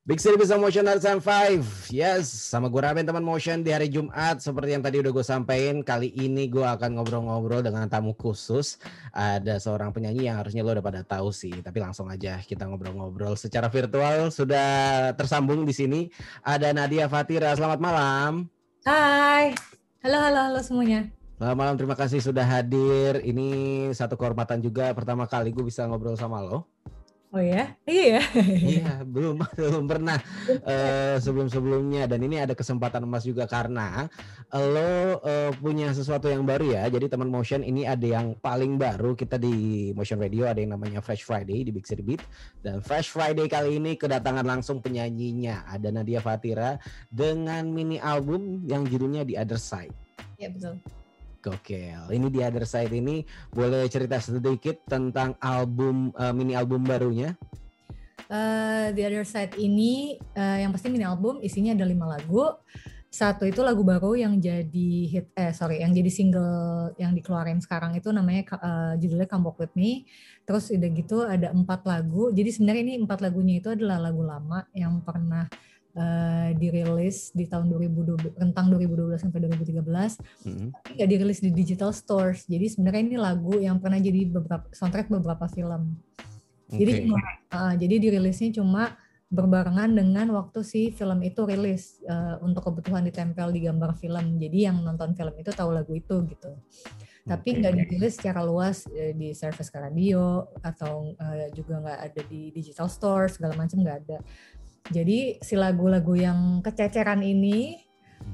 Big City Bisa Motion Time 5. Yes, sama gue Ramen teman Motion di hari Jumat. Seperti yang tadi udah gue sampaikan, kali ini gue akan ngobrol-ngobrol dengan tamu khusus. Ada seorang penyanyi yang harusnya lo udah pada tahu sih, tapi langsung aja kita ngobrol-ngobrol secara virtual. Sudah tersambung di sini ada Nadia Fatira. Selamat malam. Hai. Halo semuanya. Selamat malam, terima kasih sudah hadir. Ini satu kehormatan juga, pertama kali gue bisa ngobrol sama lo. Oh ya? Iya. Iya, belum pernah sebelum-sebelumnya, dan ini ada kesempatan emas juga karena lo punya sesuatu yang baru ya. Jadi teman Motion ini ada yang paling baru, kita di Motion Radio ada yang namanya Fresh Friday di Big City Beat, dan Fresh Friday kali ini kedatangan langsung penyanyinya, ada Nadia Fatira dengan mini album yang judulnya The Other Side. Iya betul. Gokil. Ini di Other Side ini boleh cerita sedikit tentang album mini album barunya? The Other Side ini yang pasti mini album isinya ada 5 lagu. Satu itu lagu baru yang jadi yang jadi single yang dikeluarin sekarang itu namanya judulnya Come Walk With Me. Terus udah gitu ada 4 lagu. Jadi sebenarnya ini 4 lagunya itu adalah lagu lama yang pernah dirilis di tahun 2012, rentang 2012 sampai 2013, tapi nggak dirilis di digital stores. Jadi sebenarnya ini lagu yang pernah jadi soundtrack beberapa film. Okay. Jadi dirilisnya cuma berbarengan dengan waktu si film itu rilis, untuk kebutuhan ditempel di gambar film. Jadi yang nonton film itu tahu lagu itu gitu. Tapi nggak dirilis secara luas di service ke radio atau juga nggak ada di digital store segala macam, nggak ada. Jadi si lagu-lagu yang kececeran ini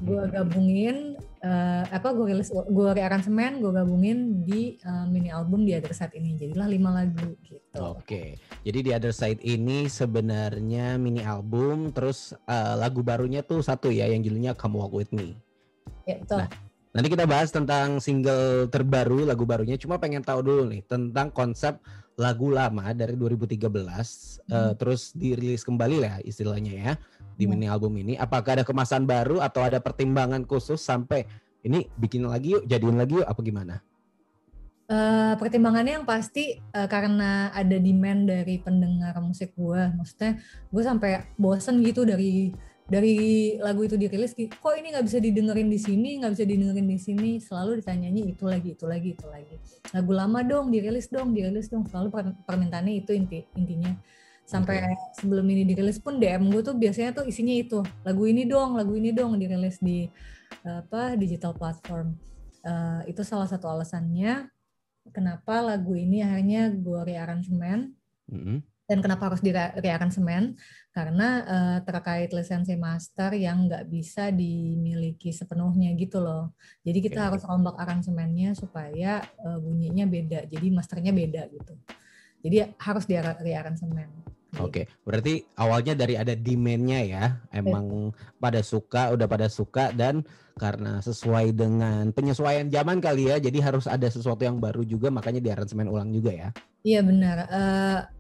gue gabungin, gue rearansemen, gue gabungin di mini album di Other Side ini. Jadilah 5 lagu gitu. Oke. Jadi di Other Side ini sebenarnya mini album, terus lagu barunya tuh satu ya yang judulnya Come Walk With Me. Ya betul. Nah, nanti kita bahas tentang single terbaru, lagu barunya. Cuma pengen tahu dulu nih tentang konsep lagu lama dari 2013 terus dirilis kembali lah istilahnya ya di mini album ini. Apakah ada kemasan baru atau ada pertimbangan khusus sampai ini bikin lagi yuk, jadiin lagi yuk, apa gimana? Pertimbangannya yang pasti karena ada demand dari pendengar musik gue. Maksudnya gue sampai bosen gitu dari lagu itu dirilis, kok ini nggak bisa didengerin di sini, nggak bisa didengerin di sini, selalu ditanyanya itu lagi. Lagu lama dong, dirilis dong, selalu permintaannya itu intinya. Sampai sebelum ini dirilis pun DM gue tuh biasanya tuh isinya itu, lagu ini dong dirilis di digital platform. Itu salah satu alasannya kenapa lagu ini akhirnya gue rearansemen. Dan kenapa harus di-rearansemen? Karena terkait lisensi master yang nggak bisa dimiliki sepenuhnya gitu loh. Jadi kita harus rombak aransemennya supaya bunyinya beda. Jadi masternya beda gitu. Jadi harus di-rearansemen. Oke, berarti awalnya dari ada demand-nya ya. Emang udah pada suka, dan karena sesuai dengan penyesuaian zaman kali ya, jadi harus ada sesuatu yang baru juga, makanya di-aransemen ulang juga ya. Iya benar,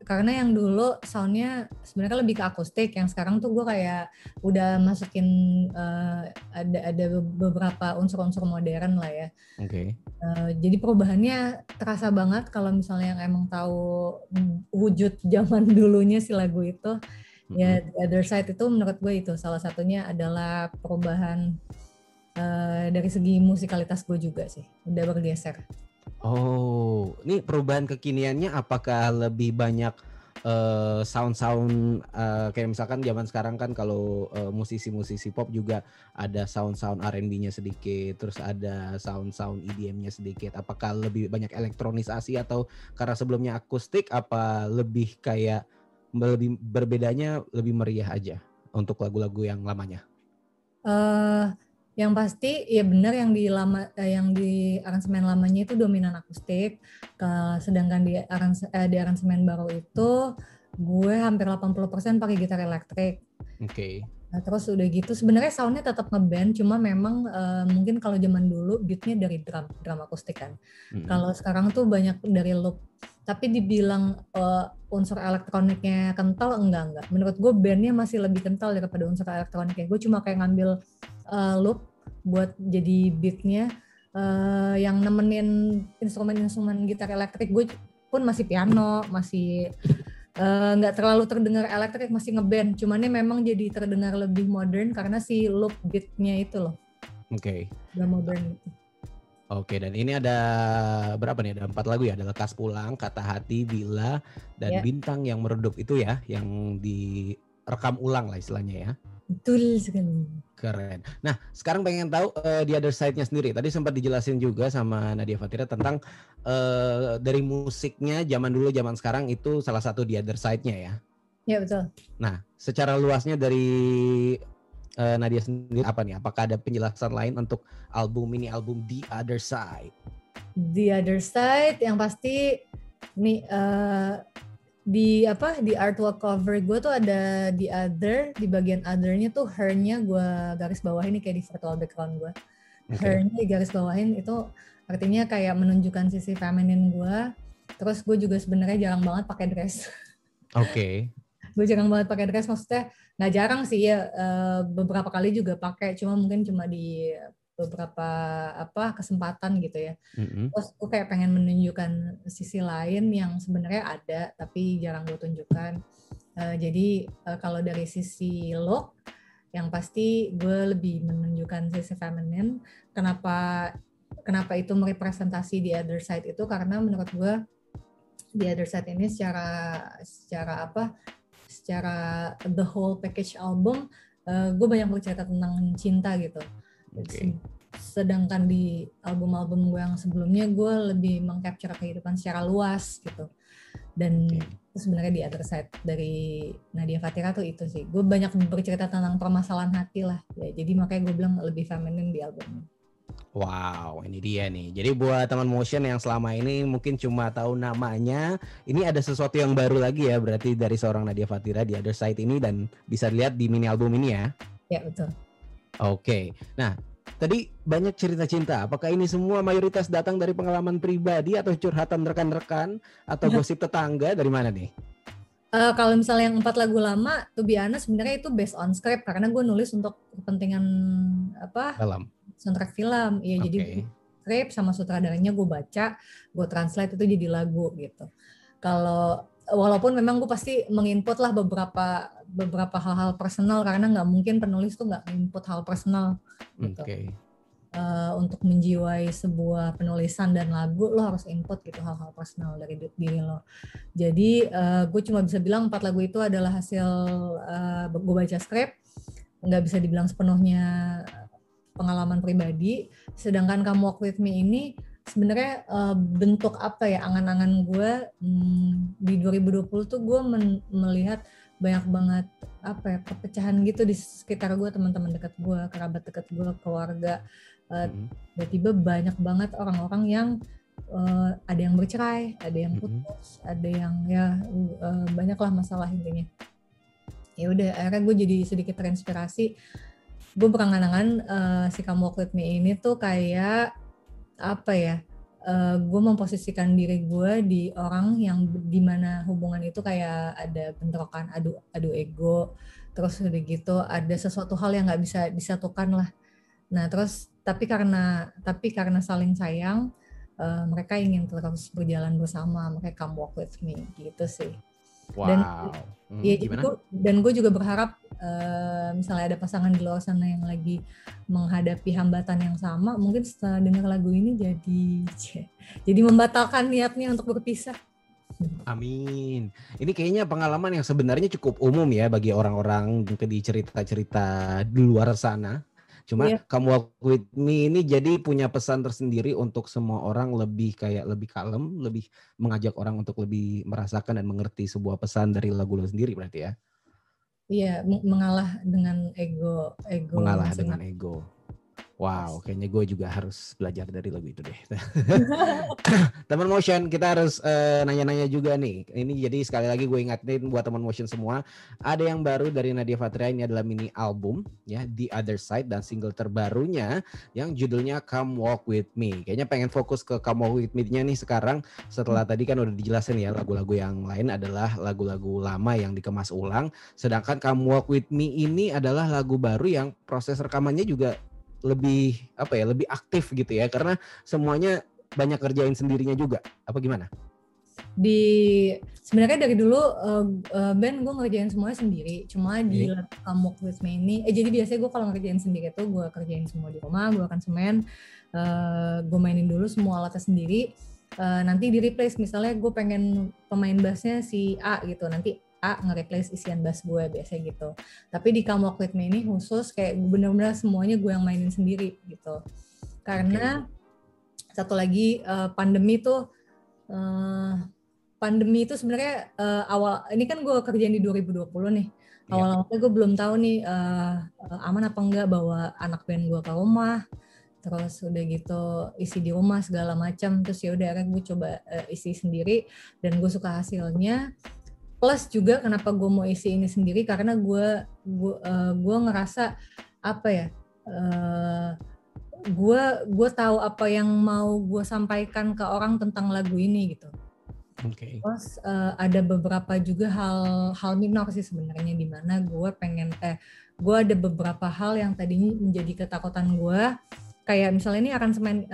karena yang dulu soundnya sebenarnya lebih ke akustik, yang sekarang tuh gue kayak udah masukin ada beberapa unsur-unsur modern lah ya. Oke. Jadi perubahannya terasa banget kalau misalnya yang emang tahu wujud zaman dulunya si lagu itu. Ya The Other Side itu menurut gue itu salah satunya adalah perubahan dari segi musikalitas gue juga sih, udah bergeser. Oh, ini perubahan kekiniannya apakah lebih banyak sound-sound kayak misalkan zaman sekarang kan kalau musisi-musisi pop juga ada sound-sound R&B-nya sedikit, terus ada sound-sound EDM-nya sedikit. Apakah lebih banyak elektronisasi atau karena sebelumnya akustik, apa lebih kayak lebih berbedanya lebih meriah aja untuk lagu-lagu yang lamanya? Yang pasti ya benar yang di aransemen lamanya itu dominan akustik, sedangkan di aransemen baru itu gue hampir 80% pakai gitar elektrik. Oke. Nah, terus udah gitu sebenarnya soundnya tetap ngeband, cuma memang mungkin kalau zaman dulu beatnya dari drum akustik kan. Kalau sekarang tuh banyak dari loop. Tapi dibilang unsur elektroniknya kental, enggak. Menurut gue bandnya masih lebih kental daripada unsur elektroniknya. Gue cuma kayak ngambil loop buat jadi beatnya, yang nemenin instrumen gitar elektrik gue pun masih piano, masih nggak terlalu terdengar elektrik, masih ngeband, cuman memang jadi terdengar lebih modern karena si loop beatnya itu loh. Oke. Udah modern. Oke, dan ini ada berapa nih? Ada 4 lagu ya. Ada Lekas Pulang, Kata Hati, Bila, dan Bintang yang Meredup itu ya, yang direkam ulang lah istilahnya ya. Betul sekali. Keren. Nah, sekarang pengen tahu The Other Side-nya sendiri. Tadi sempat dijelasin juga sama Nadia Fatira tentang dari musiknya zaman dulu, zaman sekarang itu salah satu The Other Side-nya ya. Ya betul. Nah, secara luasnya dari Nadia sendiri apa nih? Apakah ada penjelasan lain untuk mini album The Other Side? The Other Side yang pasti nih di artwork cover gue tuh ada The Other, di bagian other-nya tuh her-nya gue garis bawahin nih kayak di virtual background gue. Her-nya di garis bawahin itu artinya kayak menunjukkan sisi feminin gue. Terus gue juga sebenarnya jarang banget pakai dress. Oke. Gue jarang banget pakai dress, maksudnya nggak jarang sih ya, beberapa kali juga pakai, mungkin cuma di beberapa kesempatan gitu ya. Terus gue kayak pengen menunjukkan sisi lain yang sebenarnya ada tapi jarang gue tunjukkan. Jadi kalau dari sisi look, yang pasti gue lebih menunjukkan sisi feminin. Kenapa itu merepresentasi The Other Side itu karena menurut gue The Other Side ini secara the whole package album, gue banyak bercerita tentang cinta gitu. Sedangkan di album-album gue yang sebelumnya gue lebih mengcapture kehidupan secara luas gitu. Dan itu sebenarnya di Other Side dari Nadia Fatira tuh itu sih. Gue banyak bercerita tentang permasalahan hati lah. Ya, jadi makanya gue bilang lebih feminin di albumnya. Wow, ini dia nih. Jadi buat teman motion yang selama ini mungkin cuma tahu namanya, ini ada sesuatu yang baru lagi ya berarti dari seorang Nadia Fatira di Other Side ini, dan bisa dilihat di mini album ini ya. Ya betul. Oke. Nah, tadi banyak cerita cinta. Apakah ini semua mayoritas datang dari pengalaman pribadi atau curhatan rekan-rekan atau gosip tetangga, dari mana nih? Kalau misalnya yang 4 lagu lama, to be honest sebenarnya itu based on script karena gue nulis untuk kepentingan soundtrack film. Ya jadi script sama sutradaranya gue baca, gue translate itu jadi lagu gitu. Kalau walaupun memang gue pasti menginput lah beberapa hal-hal personal karena nggak mungkin penulis tuh nggak input hal personal gitu. Untuk menjiwai sebuah penulisan dan lagu lo harus input gitu hal-hal personal dari diri lo. Jadi gue cuma bisa bilang 4 lagu itu adalah hasil gue baca skrip, nggak bisa dibilang sepenuhnya pengalaman pribadi. Sedangkan Come Walk With Me ini sebenarnya bentuk apa ya, angan-angan gue di 2020 tuh gue melihat banyak banget apa ya, perpecahan gitu di sekitar gue, teman-teman dekat gue, kerabat dekat gue, keluarga. Tiba-tiba banyak banget orang-orang yang ada yang bercerai, ada yang putus, ada yang banyaklah masalah intinya. Ya udah, akhirnya gue jadi sedikit terinspirasi. Gue berangan-angan si Come Walk With Me ini tuh kayak apa ya? Gue memposisikan diri gue di orang yang dimana hubungan itu kayak ada bentrokan, adu ego, terus udah gitu ada sesuatu hal yang nggak bisa disatukan lah. Nah terus tapi karena saling sayang, mereka ingin terus berjalan bersama, makanya Come Walk With Me gitu sih. Wow. Dan gue juga berharap misalnya ada pasangan di luar sana yang lagi menghadapi hambatan yang sama, mungkin setelah dengar lagu ini jadi membatalkan niatnya untuk berpisah. Amin. Ini kayaknya pengalaman yang sebenarnya cukup umum ya bagi orang-orang di cerita-cerita di luar sana. Cuma Come Walk With Me ini jadi punya pesan tersendiri untuk semua orang, lebih kalem, lebih mengajak orang untuk lebih merasakan dan mengerti sebuah pesan dari lagu lo sendiri berarti ya. Iya, mengalah dengan ego. Mengalah dengan ego. Wow, kayaknya gue juga harus belajar dari lagu itu deh. Teman motion, kita harus nanya-nanya juga nih. Ini jadi sekali lagi gue ingatin buat teman motion semua, ada yang baru dari Nadia Fatira, ini adalah mini album ya, The Other Side, dan single terbarunya yang judulnya Come Walk With Me. Kayaknya pengen fokus ke Come Walk With Me-nya nih sekarang, setelah tadi kan udah dijelasin ya lagu-lagu yang lain adalah lagu-lagu lama yang dikemas ulang, sedangkan Come Walk With Me ini adalah lagu baru yang proses rekamannya juga lebih lebih aktif gitu ya, karena semuanya banyak kerjain sendirinya juga, apa gimana? Sebenarnya dari dulu band gue ngerjain semuanya sendiri. Cuma di Come Walk With Me ini, jadi biasanya gue kalau ngerjain sendiri tuh gue kerjain semua di rumah, gue akan semen, gue mainin dulu semua alatnya sendiri. Nanti di replace, misalnya gue pengen pemain bassnya si A gitu, nanti A nge-replace isian bass gue biasanya gitu. Tapi di Come Walk With Me ini khusus kayak bener-bener semuanya gue yang mainin sendiri gitu. Karena satu lagi pandemi itu sebenarnya awal ini kan gue kerjain di 2020 nih. Awal-awalnya gue belum tahu nih aman apa enggak bawa anak band gue ke rumah. Terus udah gitu isi di rumah segala macam. Terus ya udah akhirnya gue coba isi sendiri dan gue suka hasilnya. Plus juga kenapa gue mau isi ini sendiri karena gue ngerasa apa ya? Gue tahu apa yang mau gue sampaikan ke orang tentang lagu ini gitu. Terus ada beberapa juga hal minor sih sebenarnya di mana gue ada beberapa hal yang tadinya menjadi ketakutan gue, kayak misalnya ini aransemen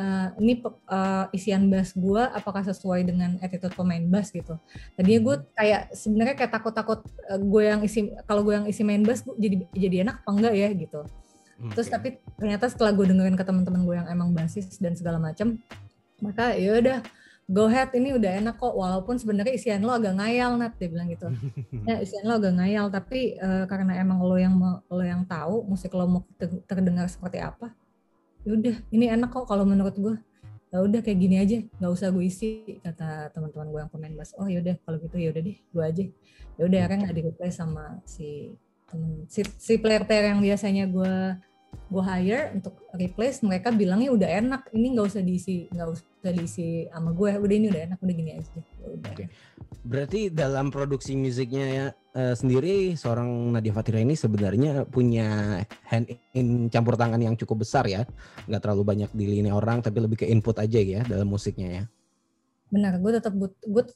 isian bass gue apakah sesuai dengan attitude pemain bass gitu. Tadinya gue sebenarnya kayak takut kalau gue yang isi main bass jadi enak apa enggak ya gitu. Terus tapi ternyata setelah gue dengerin ke teman-teman gue yang emang basis dan segala macam, maka ya udah go ahead, ini udah enak kok, walaupun sebenarnya isian lo agak ngayal, Nat, dia bilang gitu. Ya isian lo agak ngayal, tapi karena emang lo yang tahu musik lo mau terdengar seperti apa, ya udah ini enak kok kalau menurut gue. Ya udah kayak gini aja, nggak usah gue isi, kata teman-teman gue yang pemain bass. Oh yaudah kalau gitu ya udah deh gue aja. Ya udah akhirnya nggak di-replace sama si player-player yang biasanya gue hire untuk replace. Mereka bilangnya udah enak, ini nggak usah diisi sama gue, udah ini udah enak, udah gini aja. Udah. Berarti dalam produksi musiknya sendiri seorang Nadia Fatira ini sebenarnya punya hand in campur tangan yang cukup besar ya, nggak terlalu banyak di lini orang tapi lebih ke input aja ya dalam musiknya ya. Benar, gue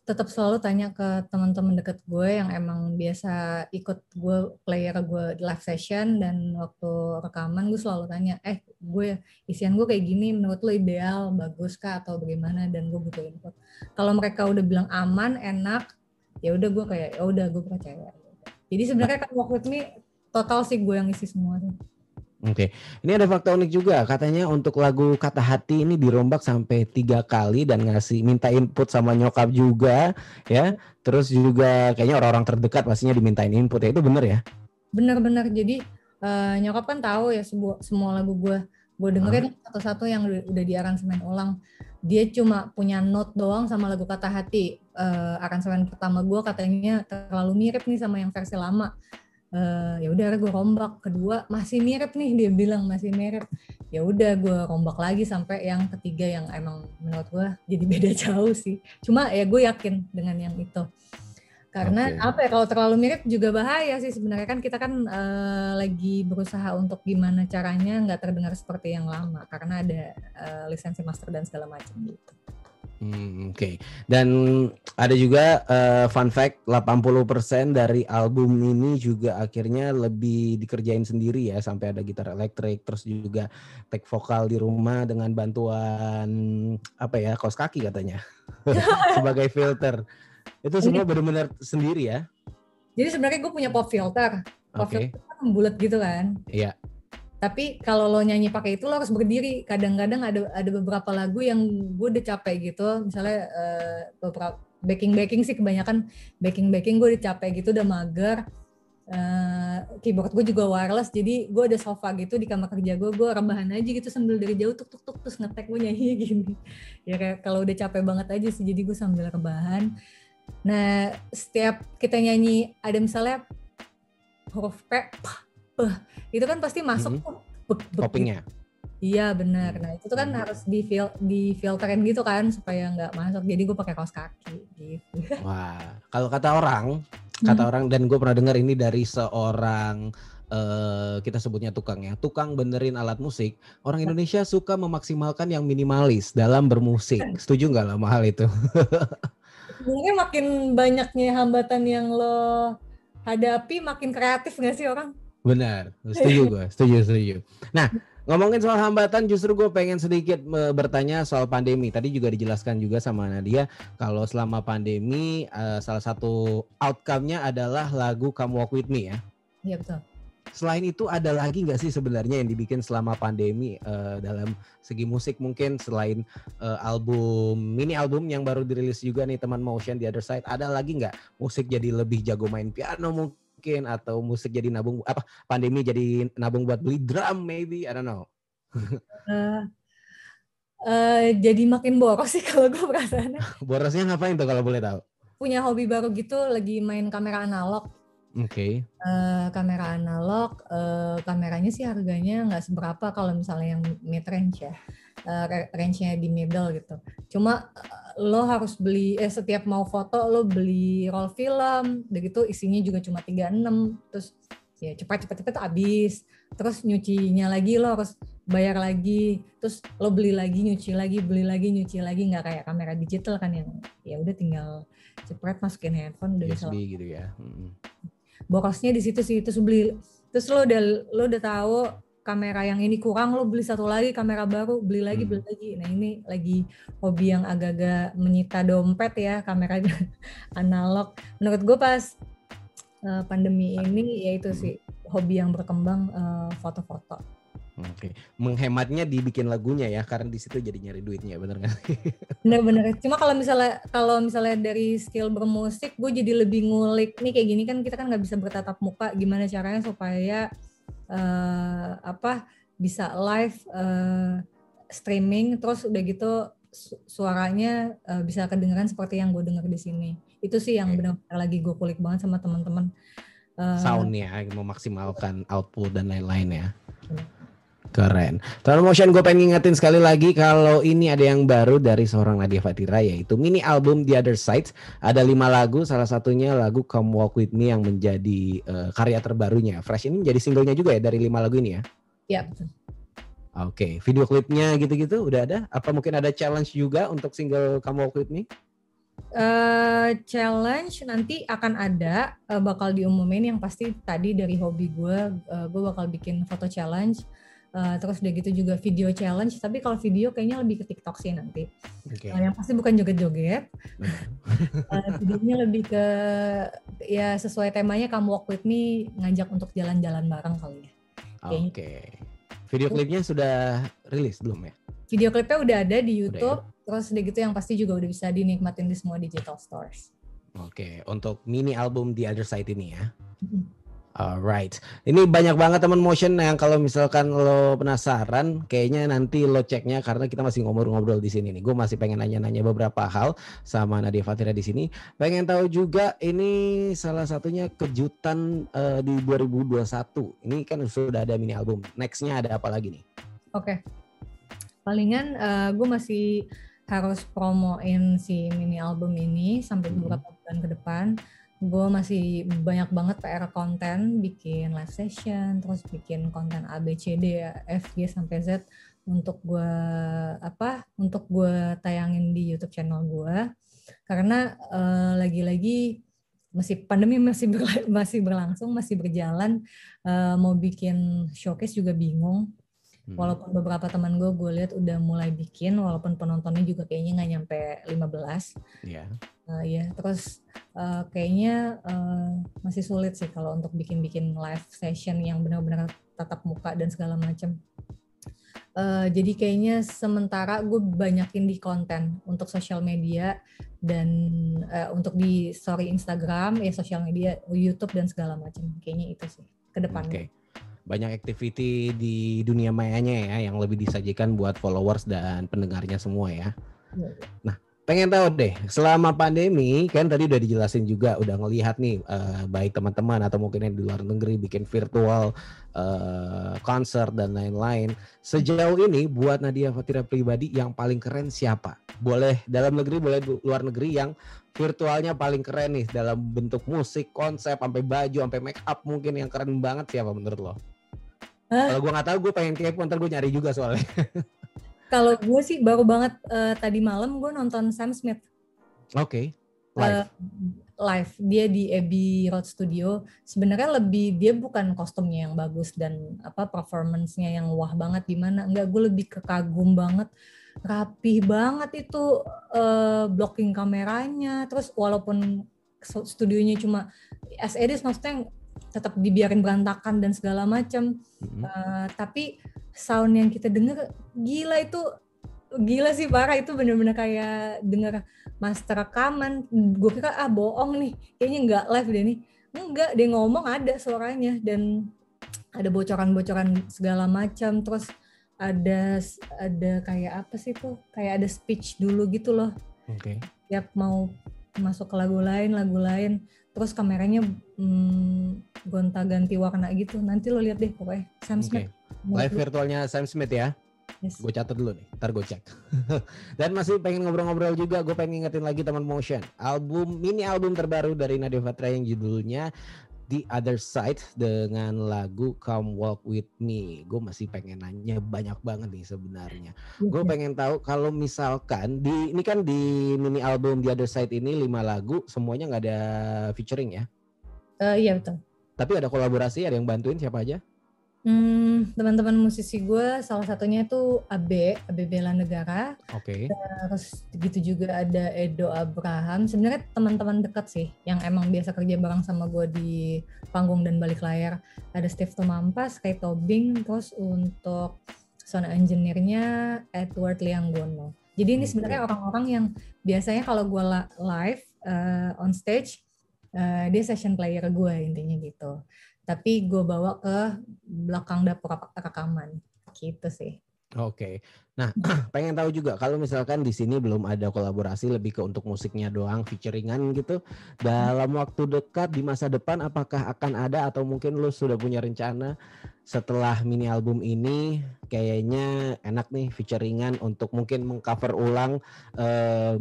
tetap selalu tanya ke teman-teman deket gue yang emang biasa ikut gue player gue live session, dan waktu rekaman gue selalu tanya, gue isian gue kayak gini, menurut lo ideal, bagus kah atau bagaimana, dan gue butuh input. Kalau mereka udah bilang aman, enak, ya udah gue kayak ya udah gue percaya. Jadi sebenarnya kan Walk With Me total sih gue yang isi semua tuh. Oke, ini ada fakta unik juga, katanya untuk lagu Kata Hati ini dirombak sampai 3 kali dan minta input sama nyokap juga ya, terus juga kayaknya orang-orang terdekat pastinya dimintain input ya, itu bener ya? Bener-bener, jadi nyokap kan tahu ya semua lagu gue dengerin satu-satu yang udah diaransemen ulang. Dia cuma punya note doang sama lagu Kata Hati, aransemen pertama gue katanya terlalu mirip nih sama yang versi lama. Ya udah gue rombak, kedua masih mirip nih, dia bilang masih mirip, ya udah gue rombak lagi sampai yang ketiga yang emang menurut gue jadi beda jauh sih. Cuma ya gue yakin dengan yang itu karena apa ya, kalau terlalu mirip juga bahaya sih sebenarnya, kan kita kan lagi berusaha untuk gimana caranya nggak terdengar seperti yang lama karena ada lisensi master dan segala macam gitu. Oke. Dan ada juga fun fact, 80% dari album ini juga akhirnya lebih dikerjain sendiri ya, sampai ada gitar elektrik, terus juga take vokal di rumah dengan bantuan kaos kaki katanya sebagai filter. Itu semua benar-benar sendiri ya? Jadi sebenarnya gue punya pop filter. Pop filter kan bulat gitu kan? Iya. Tapi kalau lo nyanyi pakai itu lo harus berdiri. Kadang-kadang ada beberapa lagu yang gue udah capek gitu. Misalnya beberapa backing sih, kebanyakan backing gue udah capek gitu, udah mager. Keyboard gue juga wireless, jadi gue ada sofa gitu di kamar kerja gue rebahan aja gitu sambil dari jauh tuk terus ngetek gue nyanyi gini. Ya kayak kalau udah capek banget aja sih, jadi gue sambil rebahan. Nah setiap kita nyanyi ada misalnya huruf P, itu kan pasti masuk poppingnya. Iya benar. Nah itu kan harus difilterin gitu kan supaya nggak masuk. Jadi gue pakai kaos kaki gitu. Wah, kalau kata orang dan gue pernah dengar ini dari seorang kita sebutnya tukang benerin alat musik. Orang Indonesia suka memaksimalkan yang minimalis dalam bermusik. Setuju nggak sama hal itu? Sebenarnya makin banyaknya hambatan yang lo hadapi, makin kreatif nggak sih orang? Benar, setuju gue, setuju. Nah, Ngomongin soal hambatan, justru gue pengen sedikit bertanya soal pandemi. Tadi juga dijelaskan juga sama Nadia kalau selama pandemi salah satu outcome-nya adalah lagu Come Walk With Me ya. Iya betul. Selain itu ada lagi nggak sih sebenarnya yang dibikin selama pandemi dalam segi musik mungkin selain mini album yang baru dirilis juga nih teman Motion The Other Side, ada lagi nggak musik jadi lebih jago main piano mungkin atau musik jadi pandemi jadi nabung buat beli drum maybe, I don't know. Jadi makin boros sih kalau gue perasaannya. Borosnya ngapain tuh kalau boleh tahu? Punya hobi baru gitu, lagi main kamera analog. Oke. Kamera analog, kameranya sih harganya nggak seberapa kalau misalnya yang mid range ya, range-nya di middle gitu. Cuma lo harus beli, setiap mau foto lo beli roll film, udah gitu isinya juga cuma 36, terus ya cepat habis. Terus nyucinya lagi lo harus bayar lagi, terus lo beli lagi, nyuci lagi, beli lagi, nyuci lagi, nggak kayak kamera digital kan yang ya udah tinggal cepet masukin handphone udah bisa. USB gitu ya. Borosnya di situ sih, terus beli, terus lo udah tahu kamera yang ini kurang, lo beli satu lagi kamera baru, beli lagi. Nah ini lagi hobi yang agak-agak menyita dompet ya, kamera analog. Menurut gue pas pandemi ini ya itu sih hobi yang berkembang, foto-foto. Oke, menghematnya dibikin lagunya ya, karena di situ jadi nyari duitnya, bener nggak? Bener-bener. Cuma kalau misalnya dari skill bermusik, gue jadi lebih ngulik nih kayak gini kan kita kan nggak bisa bertatap muka, gimana caranya supaya bisa live streaming, terus udah gitu suaranya bisa kedengeran seperti yang gue denger di sini. Itu sih yang benar-benar lagi gue kulik banget sama teman-teman. Soundnya memaksimalkan output dan lain-lain ya. Keren. Teman Motion, gue pengen ngingetin sekali lagi kalau ini ada yang baru dari seorang Nadia Fatira, yaitu mini album The Other Side. Ada 5 lagu, salah satunya lagu Come Walk With Me yang menjadi karya terbarunya. Fresh ini menjadi singlenya juga ya dari 5 lagu ini ya? Iya betul. Oke, video klipnya gitu-gitu udah ada? Apa mungkin ada challenge juga untuk single Come Walk With Me? Challenge nanti akan ada, bakal diumumin. Yang pasti tadi dari hobi gue bakal bikin foto challenge. Terus udah gitu juga video challenge, tapi kalau video kayaknya lebih ke TikTok sih nanti. Yang pasti bukan joget-joget. Videonya lebih ke ya sesuai temanya Come Walk With Me, ngajak untuk jalan-jalan bareng kali ya. Oke. Video klipnya sudah rilis belum ya? Video klipnya udah ada di YouTube, terus udah gitu yang pasti juga udah bisa dinikmatin di semua digital stores. Oke, untuk mini album The Other Side ini ya. Alright, ini banyak banget teman Motion yang kalau misalkan lo penasaran, kayaknya nanti lo ceknya karena kita masih ngobrol-ngobrol di sini nih. Gue masih pengen nanya-nanya beberapa hal sama Nadia Fatira di sini. Pengen tahu juga ini salah satunya kejutan di 2021. Ini kan sudah ada mini album. Nextnya ada apa lagi nih? Oke, palingan gue masih harus promoin si mini album ini sampai beberapa bulan ke depan. Gue masih banyak banget PR konten, bikin live session, terus bikin konten ABCD, F, G, sampai Z untuk gue tayangin di YouTube channel gue. Karena lagi-lagi pandemi masih berlangsung, masih berjalan, mau bikin showcase juga bingung. Walaupun beberapa teman gue lihat udah mulai bikin, walaupun penontonnya juga kayaknya nggak nyampe 15. Ya, terus kayaknya masih sulit sih kalau untuk bikin live session yang benar-benar tatap muka dan segala macam. Jadi kayaknya sementara gue banyakin di konten untuk sosial media dan untuk di story Instagram, ya sosial media, YouTube dan segala macam. Kayaknya itu sih ke depannya. Banyak activity di dunia mayanya ya yang lebih disajikan buat followers dan pendengarnya semua ya. Nah, pengen tahu deh, selama pandemi kan tadi udah dijelasin juga, udah ngelihat nih baik teman-teman atau mungkin yang di luar negeri bikin virtual konser dan lain-lain. Sejauh ini buat Nadia Fatira pribadi yang paling keren siapa? Boleh dalam negeri, boleh luar negeri, yang virtualnya paling keren nih dalam bentuk musik, konsep, sampai baju, sampai make up mungkin yang keren banget siapa menurut lo? Kalau gue nggak tahu, gue pengen kepo, ntar gue nyari juga soalnya. Kalau gue sih baru banget tadi malam gue nonton Sam Smith. Oke. Live. live dia di Abbey Road Studio sebenarnya lebih dia bukan kostumnya yang bagus dan apa performance-nya yang wah banget gimana, enggak, gue lebih ke kagum banget, rapih banget itu blocking kameranya, terus walaupun studionya cuma as it is, maksudnya tetap dibiarin berantakan dan segala macam, tapi sound yang kita dengar gila, itu gila sih, parah, itu bener-bener kayak denger master rekaman. Gue kira bohong nih, kayaknya nggak live deh nih. Enggak, dia ngomong ada suaranya dan ada bocoran-bocoran segala macam. Terus ada kayak apa sih tuh? Kayak ada speech dulu gitu loh. Oke. Tiap mau masuk ke lagu lain. Terus kameranya gonta-ganti warna gitu. Nanti lo lihat deh pokoknya. Sam Smith. Live virtualnya Sam Smith ya. Yes. Gue catat dulu nih, ntar gue cek. Dan masih pengen ngobrol-ngobrol juga, gue pengen ngingetin lagi teman Motion, mini album terbaru dari Nadia Fatra yang judulnya The Other Side dengan lagu Come Walk With Me. Gue masih pengen nanya banyak banget nih sebenarnya. Gue pengen tahu kalau misalkan ini kan di mini album The Other Side ini 5 lagu, semuanya nggak ada featuring ya? Iya betul. Tapi ada kolaborasi, ada yang bantuin siapa aja? Teman-teman musisi gue, salah satunya itu AB Bela Negara. Oke. Terus gitu juga ada Edo Abraham. Sebenarnya teman-teman dekat sih, yang emang biasa kerja bareng sama gue di panggung dan balik layar. Ada Steve Tomampas, Kai Tobing, terus untuk sound engineer-nya Edward Lianggono. Jadi ini sebenarnya orang-orang yang biasanya kalau gue live on stage, dia session player gue intinya gitu. Tapi gue bawa ke belakang dapur rekaman gitu sih. Oke. Nah, pengen tahu juga kalau misalkan di sini belum ada kolaborasi, lebih ke untuk musiknya doang, featuringan gitu. Dalam waktu dekat di masa depan apakah akan ada atau mungkin lo sudah punya rencana setelah mini album ini kayaknya enak nih featuringan untuk mungkin mengcover ulang,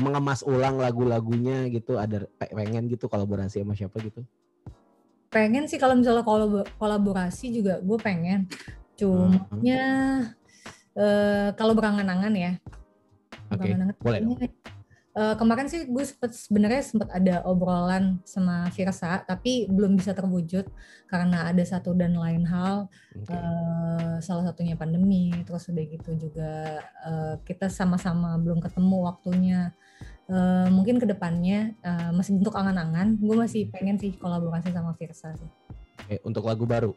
mengemas ulang lagu-lagunya gitu, ada pengen gitu kolaborasi sama siapa gitu? Pengen sih kalau misalnya kolaborasi juga gue pengen. Cumanya kalau berangan-angan ya. Oke, boleh dong. Kemarin sih gue sebenarnya sempat ada obrolan sama Virsa, tapi belum bisa terwujud karena ada satu dan lain hal. Salah satunya pandemi, terus udah gitu juga kita sama-sama belum ketemu waktunya. Mungkin kedepannya masih bentuk angan-angan, gue masih pengen sih kolaborasi sama Virsa sih. Untuk lagu baru?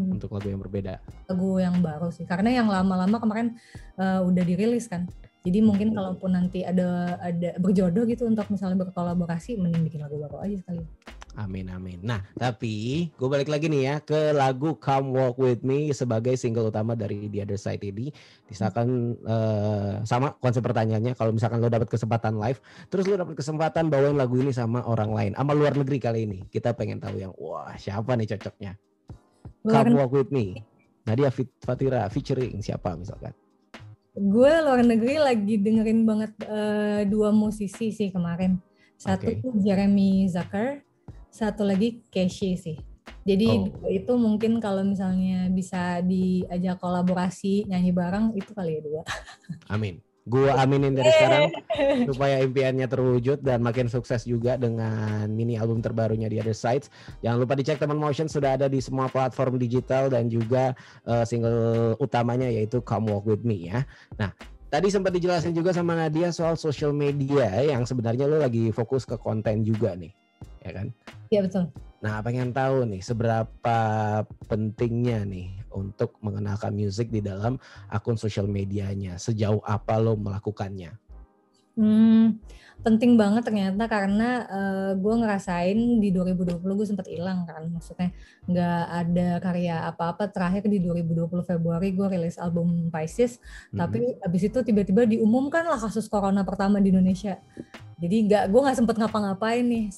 Untuk lagu yang berbeda? Lagu yang baru sih, karena yang lama-lama kemarin udah dirilis kan. Jadi mungkin kalaupun nanti ada berjodoh gitu untuk misalnya berkolaborasi, mending bikin lagu baru aja sekali. Amin. Nah, tapi gue balik lagi nih ya ke lagu Come Walk With Me sebagai single utama dari The Other Side ini. Misalkan sama konsep pertanyaannya, kalau misalkan lo dapat kesempatan live, terus lo dapat kesempatan bawain lagu ini sama orang lain, sama luar negeri kali ini, kita pengen tahu yang wah siapa nih cocoknya. Come Walk With Me, Nadia Fatra featuring siapa misalkan? Gue luar negeri lagi dengerin banget dua musisi sih kemarin. Satu tuh Jeremy Zucker, satu lagi Casey sih. Jadi itu mungkin kalau misalnya bisa diajak kolaborasi nyanyi bareng itu kali ya dua. Amin. Gua aminin dari sekarang supaya impiannya terwujud dan makin sukses juga dengan mini album terbarunya The Other Sides. Jangan lupa dicek teman Motion, sudah ada di semua platform digital dan juga single utamanya yaitu Come Walk With Me ya. Nah, tadi sempat dijelasin juga sama Nadia soal social media yang sebenarnya lo lagi fokus ke konten juga nih, ya kan? Iya betul. Nah, pengen tahu nih seberapa pentingnya nih untuk mengenalkan musik di dalam akun sosial medianya. Sejauh apa lo melakukannya? Penting banget ternyata karena gue ngerasain di 2020 gue sempat hilang kan. Maksudnya nggak ada karya apa-apa. Terakhir di 2020 Februari gue rilis album Pisces. Tapi abis itu tiba-tiba diumumkan lah kasus corona pertama di Indonesia. Jadi gue nggak sempet ngapa-ngapain nih.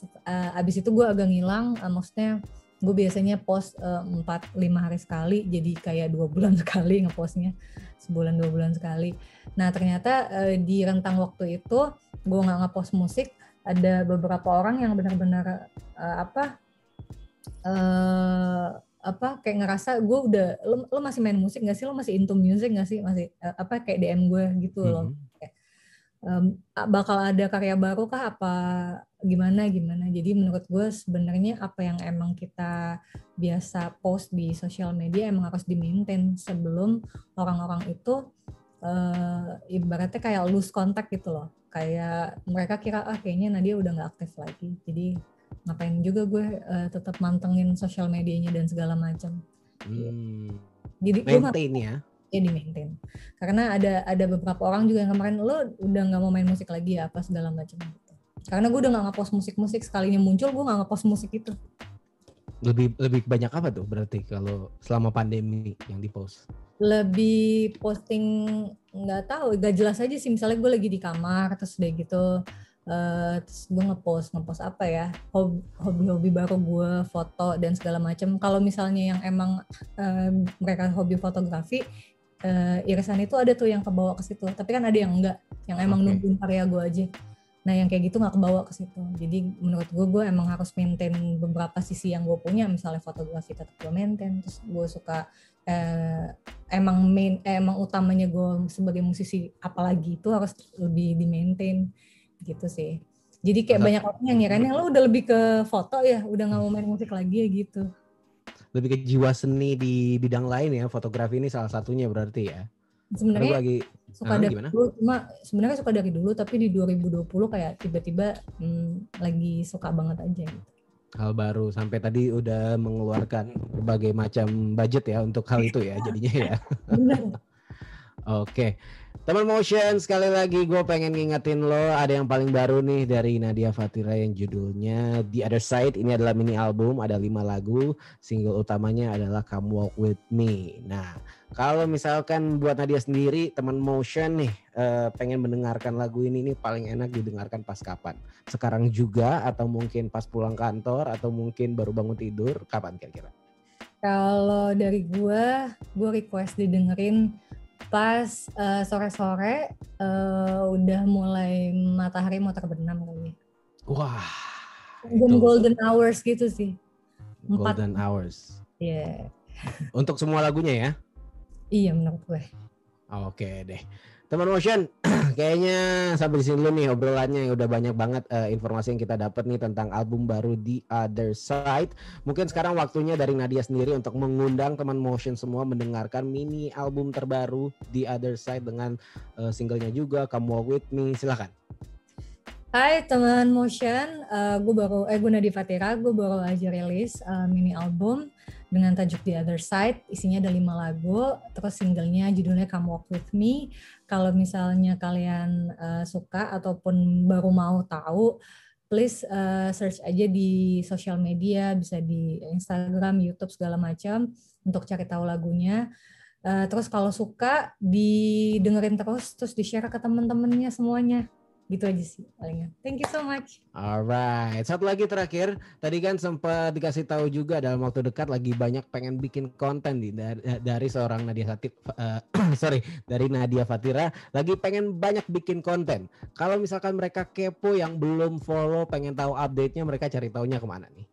Abis itu gue agak ngilang. Maksudnya gue biasanya post 4-5 hari sekali. Jadi kayak 2 bulan sekali ngepostnya. Sebulan 2 bulan sekali. Nah ternyata di rentang waktu itu gue nggak ngepost musik. Ada beberapa orang yang benar-benar kayak ngerasa gue udah lo masih main musik nggak sih, lo masih into music nggak sih, masih kayak DM gue gitu loh. bakal ada karya baru kah apa gimana. Jadi menurut gue sebenarnya apa yang emang kita biasa post di sosial media emang harus di-maintain sebelum orang-orang itu ibaratnya kayak lose contact gitu loh. Kayak mereka kira kayaknya Nadia udah nggak aktif lagi. Jadi ngapain juga gue tetap mantengin sosial medianya dan segala macam. Jadi maintain ya. Ya di maintain. Karena ada beberapa orang juga yang kemarin lo udah nggak mau main musik lagi ya apa segala macam gitu. Karena gue udah nggak ngepost musik sekalinya muncul gue nggak ngepost musik itu. Lebih banyak apa tuh berarti kalau selama pandemi yang dipost? Lebih posting nggak tahu, gak jelas aja sih. Misalnya gue lagi di kamar terus udah gitu, terus gue ngepost apa ya, hobi-hobi baru gue, foto dan segala macam. Kalau misalnya yang emang mereka hobi fotografi, irisan itu ada tuh yang kebawa ke situ. Tapi kan ada yang enggak, yang emang nungguin karya gue aja. Nah yang kayak gitu nggak kebawa ke situ. Jadi menurut gue emang harus maintain beberapa sisi yang gue punya. Misalnya fotografi tetap gue maintain. Terus gue suka emang utamanya gue sebagai musisi apalagi itu harus lebih di maintain gitu sih. Jadi kayak banyak orang yang nyirain lo udah lebih ke foto ya, udah nggak mau main musik lagi ya gitu. Lebih ke jiwa seni di bidang lain ya, fotografi ini salah satunya berarti ya. Sebenarnya suka dari dulu, cuma sebenarnya suka dari dulu, tapi di 2020 kayak tiba-tiba lagi suka banget aja gitu. Hal baru, sampai tadi udah mengeluarkan berbagai macam budget ya untuk hal itu ya jadinya ya. Oke. Teman Motion, sekali lagi gue pengen ngingetin lo ada yang paling baru nih dari Nadia Fatira yang judulnya The Other Side. Ini adalah mini album, ada 5 lagu. Single utamanya adalah Come Walk With Me. Nah, kalau misalkan buat Nadia sendiri, teman Motion nih pengen mendengarkan lagu ini nih paling enak didengarkan pas kapan? Sekarang juga atau mungkin pas pulang kantor atau mungkin baru bangun tidur? Kapan kira-kira? Kalau dari gue request didengerin pas sore-sore udah mulai matahari mau terbenam kali. Wah. Golden hours gitu sih. Golden hours. Iya. Yeah. Untuk semua lagunya ya? Iya menurut gue. Oke deh. Teman Motion, kayaknya sampai di sini dulu nih obrolannya, yang udah banyak banget informasi yang kita dapat nih tentang album baru The Other Side. Mungkin sekarang waktunya dari Nadia sendiri untuk mengundang teman Motion semua mendengarkan mini album terbaru The Other Side dengan singlenya juga Come Walk With Me. Silakan. Hai teman Motion, gue Nadia Fatira, gue baru aja rilis mini album dengan tajuk The Other Side, isinya ada 5 lagu, terus singlenya judulnya Come Walk With Me. Kalau misalnya kalian suka ataupun baru mau tahu, please search aja di sosial media, bisa di Instagram, YouTube segala macam untuk cari tahu lagunya. Terus kalau suka didengerin terus di-share ke teman-temannya semuanya. Gitu aja sih palingnya. Thank you so much. Alright, satu lagi terakhir, tadi kan sempat dikasih tahu juga dalam waktu dekat lagi banyak pengen bikin konten dari seorang Nadia dari Nadia Fatira, lagi pengen banyak bikin konten. Kalau misalkan mereka kepo yang belum follow, pengen tahu update-nya, mereka cari taunya kemana nih?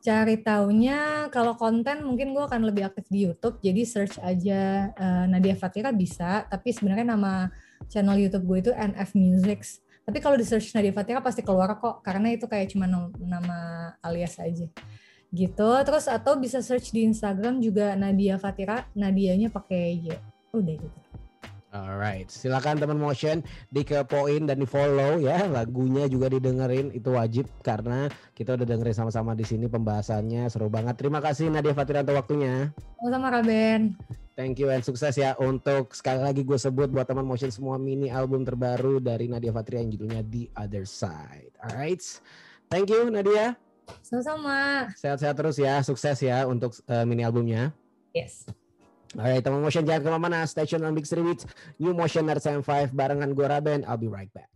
Cari taunya kalau konten mungkin gue akan lebih aktif di YouTube, jadi search aja Nadia Fatira bisa, tapi sebenarnya nama channel YouTube gue itu NF Music. Tapi kalau di search Nadia Fatira pasti keluar kok, karena itu kayak cuma nama alias aja gitu. Terus atau bisa search di Instagram juga Nadia Fatira, Nadianya pakai Y. Udah gitu. Alright, silakan teman Motion dikepoin dan di follow ya, lagunya juga didengerin, itu wajib karena kita udah dengerin sama-sama di sini pembahasannya seru banget. Terima kasih Nadia Fatira untuk waktunya. Sama-sama Raben. Thank you and sukses ya untuk sekali lagi gue sebut buat teman Motion semua mini album terbaru dari Nadia Fatira yang judulnya The Other Side. Alright, thank you Nadia. Sama-sama. Sehat-sehat terus ya, sukses ya untuk mini albumnya. Yes. Alright, teman Motion jangan kemana-mana, stay tune on Big City Beats, New Motion R75 barengan gue Raben, I'll be right back.